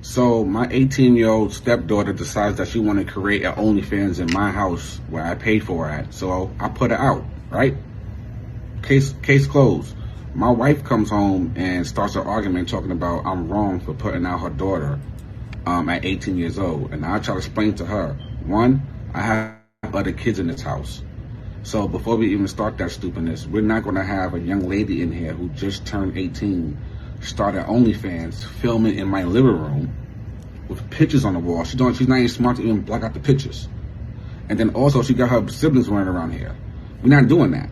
So my 18-year-old stepdaughter decides that she want to create an OnlyFans in my house where I pay for her at. So I put her out, right? Case closed. My wife comes home and starts an argument talking about I'm wrong for putting out her daughter at 18 years old. And I try to explain to her, one, I have other kids in this house. So before we even start that stupidness, we're not going to have a young lady in here who just turned 18 start at OnlyFans filming in my living room with pictures on the wall. She's not even smart to even block out the pictures. And then also she got her siblings running around here. We're not doing that.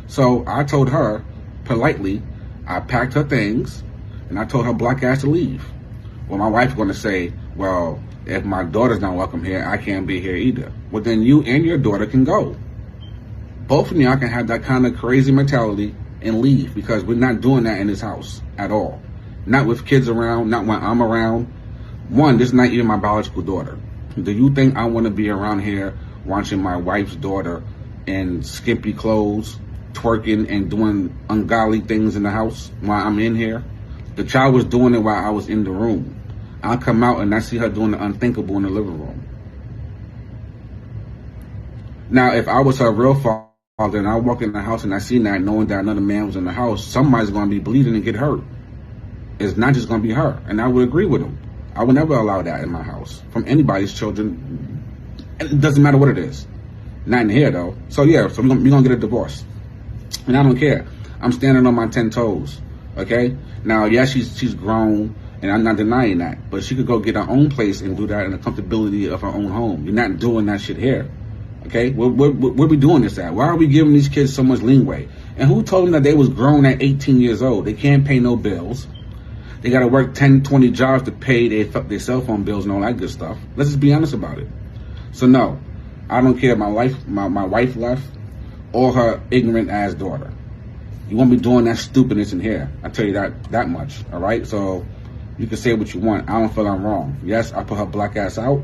So I told her politely, I packed her things and I told her black ass to leave. Well, my wife's going to say, well, if my daughter's not welcome here, I can't be here either. Well, then you and your daughter can go. Both of y'all can have that kind of crazy mentality and leave, because we're not doing that in this house at all. Not with kids around, not when I'm around. One, this is not even my biological daughter. Do you think I want to be around here watching my wife's daughter in skimpy clothes, twerking and doing ungodly things in the house while I'm in here? The child was doing it while I was in the room. I'll come out and I see her doing the unthinkable in the living room. Now, if I was her real father and I walk in the house and I see that, knowing that another man was in the house, somebody's going to be bleeding and get hurt. It's not just going to be her. And I would agree with him. I would never allow that in my house from anybody's children. It doesn't matter what it is. Not in here, though. So, yeah, so we're going to get a divorce. And I don't care. I'm standing on my 10 toes, okay? Now, yeah, she's grown, and I'm not denying that. But she could go get her own place and do that in the comfortability of her own home. You're not doing that shit here. Okay, where we doing this at? Why are we giving these kids so much leeway? And who told them that they was grown at 18 years old? They can't pay no bills. They got to work 10, 20 jobs to pay their cell phone bills and all that good stuff. Let's just be honest about it. So no, I don't care. My wife left, or her ignorant ass daughter. You won't be doing that stupidness in here. I tell you that much. All right. So you can say what you want. I don't feel I'm wrong. Yes, I put her black ass out.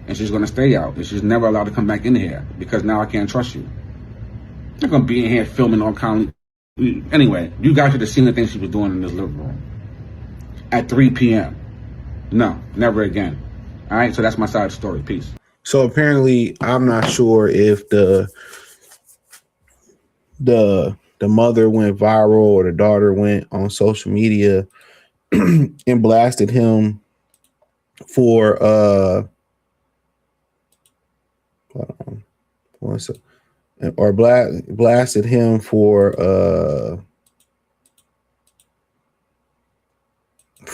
And she's going to stay out. And she's never allowed to come back in here because now I can't trust you. I'm not going to be in here filming all kinds of... Anyway, you guys should have seen the things she was doing in this living room at 3 p.m. No, never again. All right, so that's my side of the story. Peace. So apparently, I'm not sure if the mother went viral or the daughter went on social media and blasted him for or blasted him for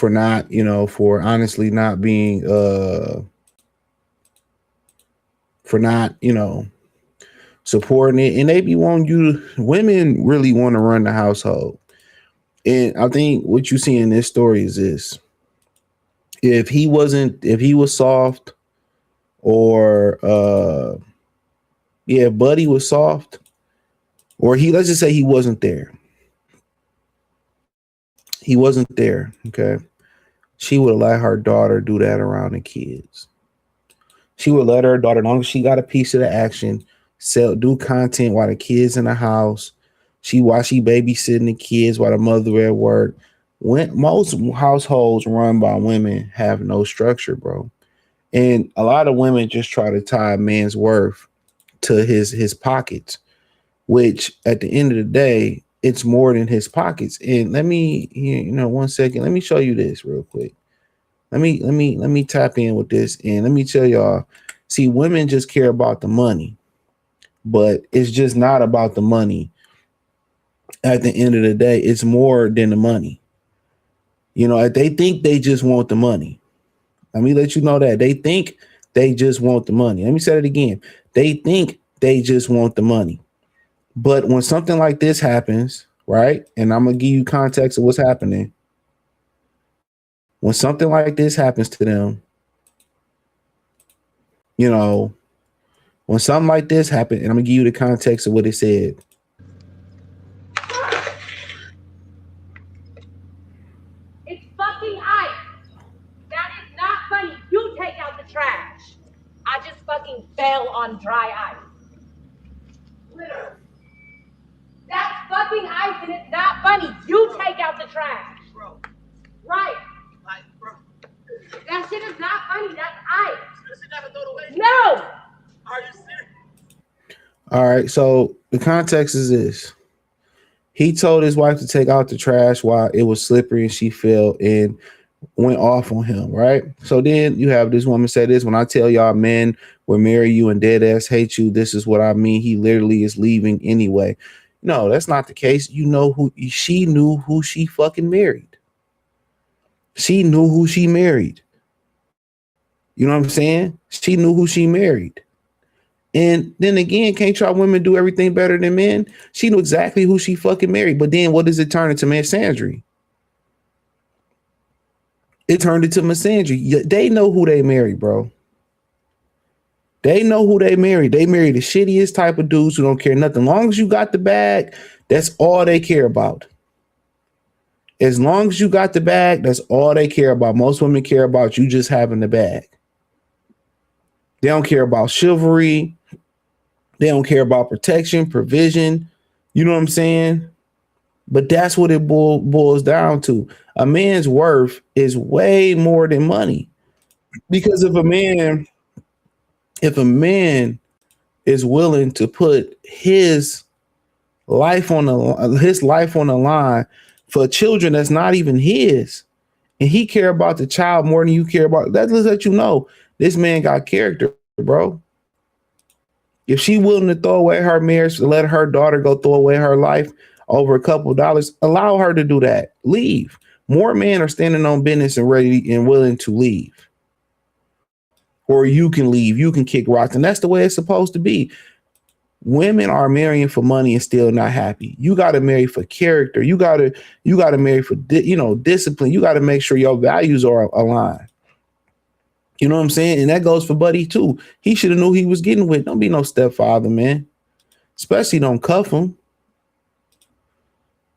not, for honestly not being for not, supporting it. And they be wanting women really want to run the household. And I think what you see in this story is this: if he was soft, or if Buddy was soft, or let's just say he wasn't there. He wasn't there, okay? She would let her daughter do that around the kids. She would let her daughter, as long as she got a piece of the action, do content while the kids in the house. While she babysitting the kids while the mother at work. Most households run by women have no structure, bro. And a lot of women just try to tie a man's worth to his pockets, which at the end of the day, it's more than his pockets. And let me, 1 second. Let me show you this real quick. Let me tap in with this, and let me tell y'all. See, women just care about the money, but it's just not about the money. At the end of the day, it's more than the money. They think they just want the money. Let me let you know that they think they just want the money. Let me say it again. They think they just want the money. But when something like this happens, right? And I'm going to give you context of what's happening. When something like this happens to them, when something like this happened, and I'm going to give you the context of what it said. It's fucking ice. That is not funny. You take out the trash. I just fucking fell on dry ice. Literally. That's fucking ice and it's not funny. You take out the trash. Bro. Right. Like, bro. That shit All right. So the context is this. He told his wife to take out the trash while it was slippery and she fell and went off on him, right? So then you have this woman say this: when I tell y'all men will marry you and dead ass hate you, this is what I mean. He literally is leaving anyway. No, that's not the case. You know who she knew who she fucking married. She knew who she married. You know what I'm saying? She knew who she married. And then again, can't y'all women do everything better than men? She knew exactly who she fucking married. But then what does it turn into, misandry? It turned into misandry. They know who they married, bro. They know who they married. They married the shittiest type of dudes who don't care nothing. As long as you got the bag, that's all they care about. As long as you got the bag, that's all they care about. Most women care about you just having the bag. They don't care about chivalry. They don't care about protection, provision. You know what I'm saying? But that's what it boils down to. A man's worth is way more than money. Because if a man is willing to put his life on the line for children that's not even his, and he care about the child more than you care about, that lets you know this man got character, bro. If she willing to throw away her marriage to let her daughter go throw away her life over a couple of dollars, allow her to do that. Leave. More men are standing on business and ready and willing to leave. Or you can leave. You can kick rocks. And that's the way it's supposed to be. Women are marrying for money and still not happy. You got to marry for character. You got to marry for discipline. You got to make sure your values are aligned. You know what I'm saying? And that goes for Buddy too. He should have knew he was getting with. Don't be no stepfather, man. Especially don't cuff him.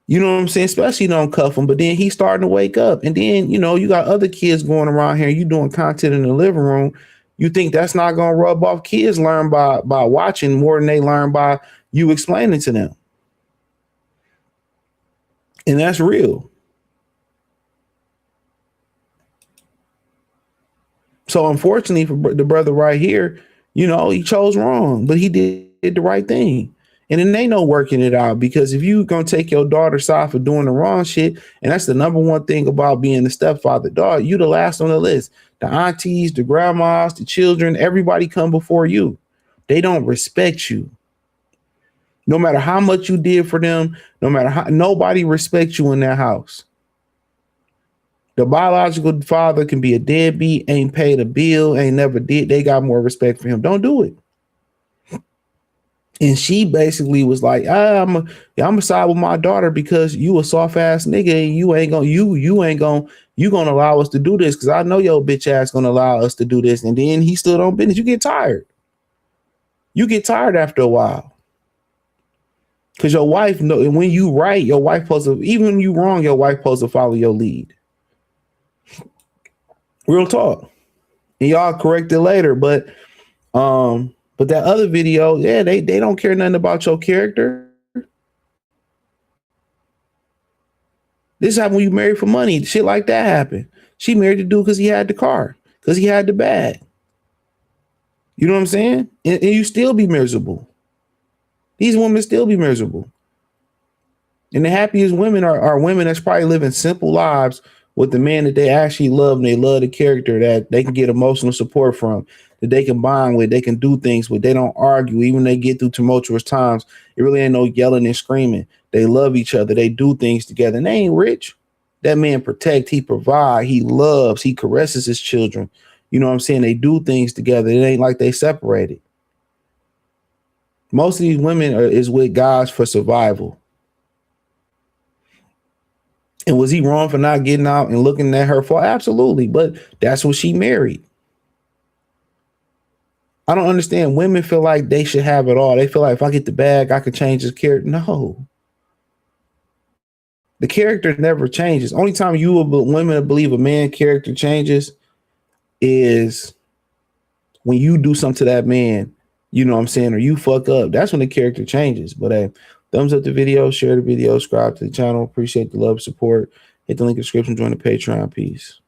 You know what I'm saying? Especially don't cuff him. But then he's starting to wake up. And then, you got other kids going around here. You doing content in the living room. You think that's not going to rub off? Kids learn by watching more than they learn by you explaining to them. And that's real. So unfortunately for the brother right here, he chose wrong, but he did the right thing. And then they know working it out, because if you going to take your daughter's side for doing the wrong shit, and that's the number one thing about being the stepfather, dog, you the last on the list. The aunties, the grandmas, the children, everybody come before you. They don't respect you. No matter how much you did for them, no matter how, nobody respects you in that house. The biological father can be a deadbeat, ain't paid a bill, ain't never did. They got more respect for him. Don't do it. And she basically was like, I'm gonna side with my daughter because you a soft ass nigga and you gonna allow us to do this because I know your bitch ass gonna allow us to do this. And then he stood on business. You get tired. You get tired after a while. Because your wife know when you right, your wife supposed to, even when you wrong, your wife supposed to follow your lead. Real talk. And y'all correct it later, but that other video, yeah, they don't care nothing about your character. This happened when you married for money. Shit like that happened. She married the dude because he had the car, because he had the bag. You know what I'm saying? And you still be miserable. These women still be miserable. And the happiest women are women that's probably living simple lives with the man that they actually love, and they love the character that they can get emotional support from, that they can bond with, they can do things with. They don't argue. Even when they get through tumultuous times, it really ain't no yelling and screaming. They love each other. They do things together. And they ain't rich. That man protect, he provide, he loves, he caresses his children. You know what I'm saying? They do things together. It ain't like they separated. Most of these women is with guys for survival. And was he wrong for not getting out and looking at her for? Absolutely. But that's what she married. I don't understand. Women feel like they should have it all. They feel like if I get the bag, I can change his character. No. The character never changes. Only time women believe a man character changes is when you do something to that man, you know what I'm saying, or you fuck up. That's when the character changes. But hey, thumbs up the video, share the video, subscribe to the channel. Appreciate the love, support. Hit the link in the description, join the Patreon. Peace.